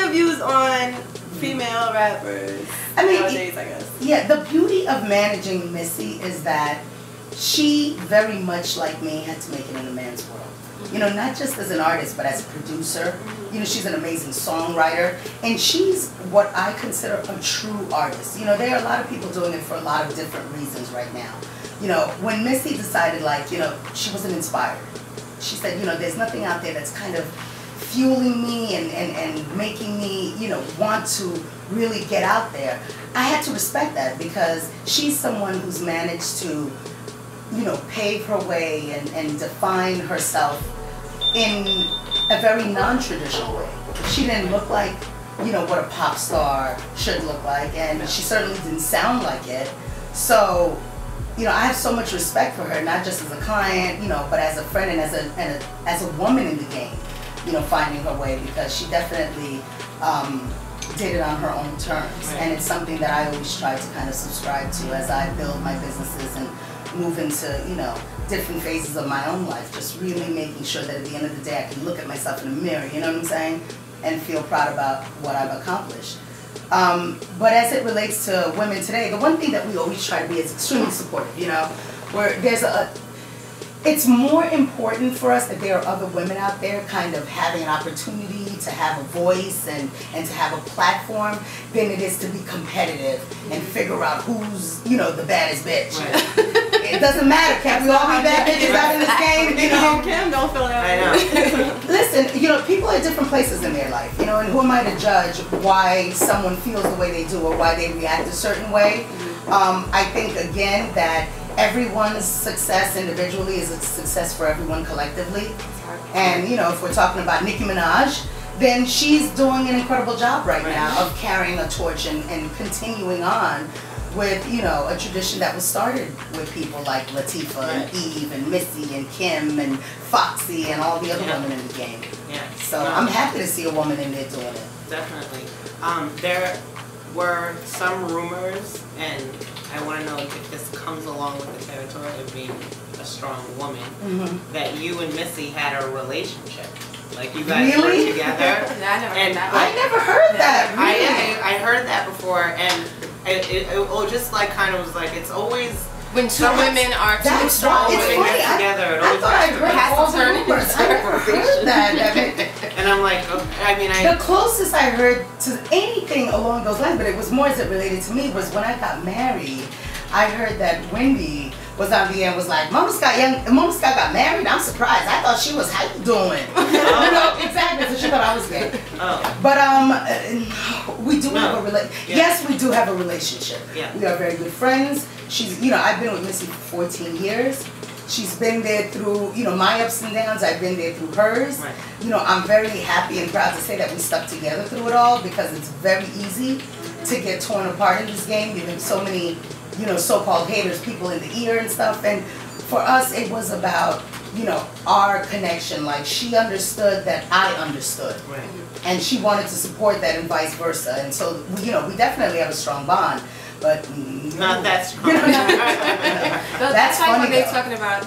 your views on female rappers nowadays, I guess? Yeah, the beauty of managing Missy is that she, very much like me, had to make it in a man's world. You know, not just as an artist, but as a producer. You know, she's an amazing songwriter, and she's what I consider a true artist. You know, there are a lot of people doing it for a lot of different reasons right now. You know, when Missy decided, like, you know, she wasn't inspired. She said, you know, there's nothing out there that's kind of fueling me and making me, you know, want to really get out there. I had to respect that because she's someone who's managed to, you know, pave her way and define herself in a very non-traditional way. She didn't look like, you know, what a pop star should look like, and she certainly didn't sound like it. So, you know, I have so much respect for her, not just as a client, you know, but as a friend and as a woman in the game, you know, finding her way, because she definitely did it on her own terms. And it's something that I always try to kind of subscribe to as I build my businesses and move into, you know, different phases of my own life. Just really making sure that at the end of the day I can look at myself in the mirror, you know what I'm saying, and feel proud about what I've accomplished. But as it relates to women today, the one thing that we always try to be is extremely supportive, you know, where there's it's more important for us that there are other women out there kind of having an opportunity to have a voice and to have a platform than it is to be competitive and figure out who's, you know, the baddest bitch. Right. It doesn't matter. Can't we all be bad bitches out in this game? You know? Kim don't feel that way. I know. Listen, you know, people are at different places in their life, you know, and who am I to judge why someone feels the way they do or why they react a certain way? I think, again, that everyone's success individually is a success for everyone collectively. And, you know, if we're talking about Nicki Minaj, then she's doing an incredible job right now of carrying a torch and continuing on with, you know, a tradition that was started with people like Latifah and Eve and Missy and Kim and Foxy and all the other women in the game. So I'm happy to see a woman in there doing it. Definitely. There were some rumors, and I want to know if this comes along with the territory of being a strong woman, that you and Missy had a relationship. Like you guys were together. I never heard that. Really? I heard that before, and it just like kind of was like, it's always when two women are too strong women get together. I thought I heard all the rumors. I never heard that. And I'm like, okay, the closest I heard to anything along those lines, but it was more as it related to me, was when I got married. I heard that Wendy was on the end, was like, Mama Scott got married. I'm surprised. I thought she was, how you doing? You know, exactly. So she thought I was gay. But we do have a relationship. Yes, we do have a relationship. We are very good friends. She's, you know, I've been with Missy for 14 years. She's been there through, you know, my ups and downs. I've been there through hers. You know, I'm very happy and proud to say that we stuck together through it all, because it's very easy to get torn apart in this game. You've been so many, you know, so-called haters, people in the ear and stuff. And for us, it was about, you know, our connection. Like, she understood that I understood. And she wanted to support that and vice versa. And so, you know, we definitely have a strong bond. But not that strong. That's like when they're talking about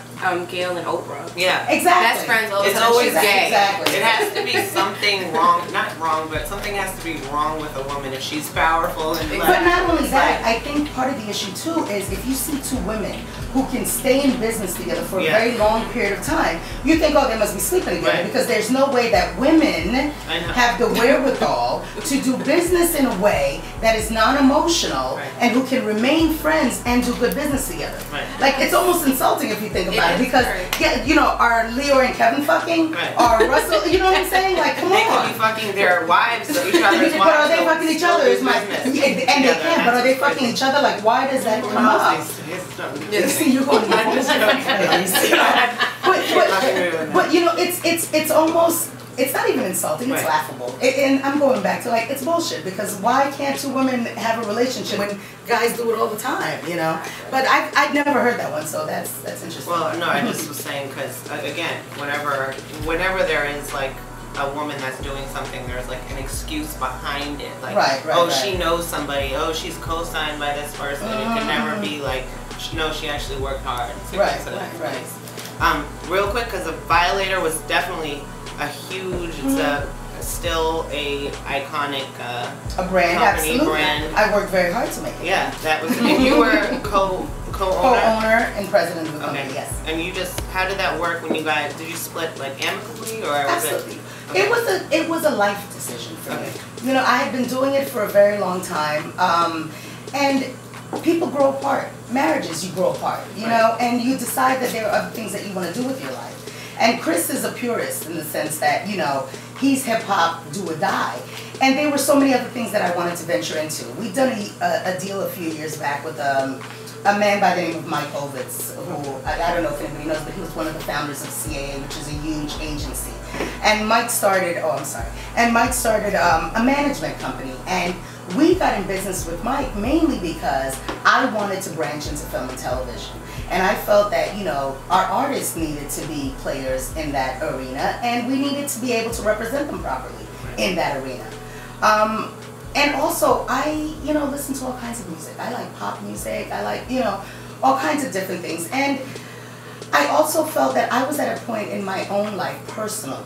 Gail and Oprah. Exactly. Best friends all the time. It's always gay. Exactly. It has to be something wrong, not wrong, but something has to be wrong with a woman if she's powerful. And but not only that, I think part of the issue too is if you see two women who can stay in business together for a very long period of time, you think, oh, they must be sleeping together, because there's no way that women have the wherewithal to do business in a way that is non-emotional and who can remain friends and do good business together. Like, it's almost insulting if you think about it, because you know, are Leo and Kevin fucking? Or Russell, you know what I'm saying? Like, come on. They could be fucking their wives or each other's wives. But are they fucking each other? And they can, but are they fucking each other? Like, why does that come up? See, you're going to but you know, it's almost, it's not even insulting, it's laughable. And I'm going back to, like, it's bullshit, because why can't two women have a relationship when guys do it all the time, you know? But I've never heard that one, so that's interesting. Well, no, I just was saying, because, again, whenever there is, like, a woman that's doing something, there's like an excuse behind it. Like, she knows somebody, oh, she's co-signed by this person. It can never be like, no, she actually worked hard to get to that place. Real quick, because the Violator was definitely a huge, it's still a iconic a brand, company, absolutely. brand. I worked very hard to make it. Yeah, that was. And you were co-owner and president of the company. Yes. And you just, how did that work when you guys? Did you split like amicably or absolutely? Was it? It was a life decision for me. You know, I had been doing it for a very long time, and people grow apart. Marriages, you grow apart, you know, and you decide that there are other things that you want to do with your life. And Chris is a purist in the sense that, you know, he's hip-hop, do or die. And there were so many other things that I wanted to venture into. We'd done a deal a few years back with a man by the name of Mike Ovitz, who, I don't know if anybody knows, but he was one of the founders of CAA, which is a huge agency. And Mike started, Mike started a management company. And we got in business with Mike mainly because I wanted to branch into film and television. And I felt that, you know, our artists needed to be players in that arena, and we needed to be able to represent them properly in that arena. And also, I, you know, listen to all kinds of music. I like pop music. I like, you know, all kinds of different things. And I also felt that I was at a point in my own life personally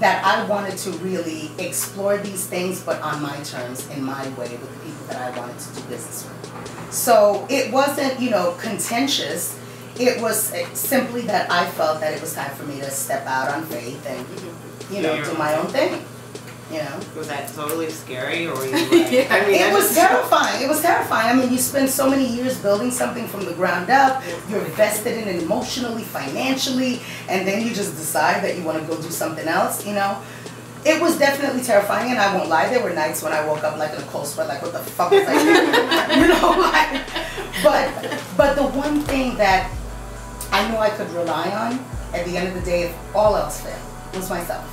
that I wanted to really explore these things, but on my terms, in my way, with the people that I wanted to do business with. So it wasn't, you know, contentious. It was simply that I felt that it was time for me to step out on faith and, you know, do my own thing. You know. Was that totally scary, or were you like, yeah. I mean, it was terrifying. It was terrifying. I mean, you spend so many years building something from the ground up. You're vested in it emotionally, financially, and then you just decide that you want to go do something else, you know. It was definitely terrifying, and I won't lie. There were nights when I woke up like in a cold sweat, like what the fuck was I doing? You know, like, but the one thing that I knew I could rely on at the end of the day, if all else failed, was myself.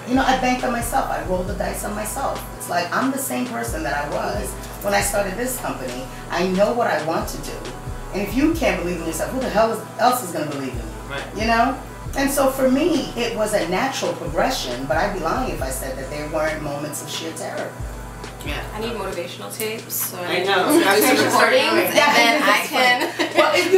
You know, I banked on myself. I rolled the dice on myself. It's like, I'm the same person that I was when I started this company. I know what I want to do. And if you can't believe in yourself, who the hell else is going to believe in you? Right. You know? And so for me, it was a natural progression, but I'd be lying if I said that there weren't moments of sheer terror. Yeah. I need motivational tapes, so I know. do some recordings, and then I can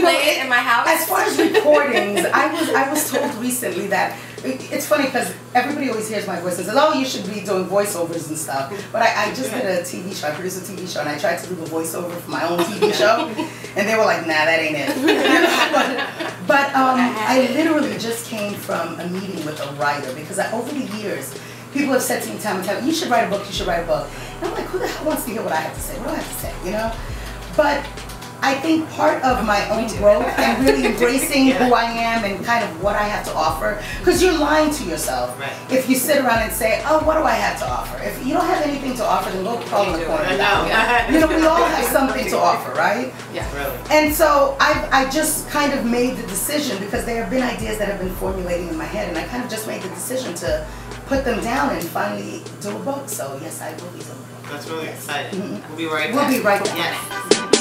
play it in my house. As far as recordings, I was told recently that it's funny because everybody always hears my voice and says, "Oh, you should be doing voiceovers and stuff." But I just did a TV show. I produced a TV show, and I tried to do the voiceover for my own TV show, and they were like, "Nah, that ain't it." but I literally just came from a meeting with a writer because over the years, people have said to me time and time, "You should write a book. You should write a book." And I'm like, "Who the hell wants to hear what I have to say? What do I have to say?" You know, but I think part of my own growth and really embracing who I am and kind of what I have to offer, because you're lying to yourself if you sit around and say, "Oh, what do I have to offer?" If you don't have anything to offer, then go crawl in the corner. You know, we all have something to offer, right? Yeah, really. And so I just kind of made the decision, because there have been ideas that have been formulating in my head, and I kind of just made the decision to put them down and finally do a book. So yes, I will be doing a book. That's really exciting. We'll be right back. We'll be right back. Yes.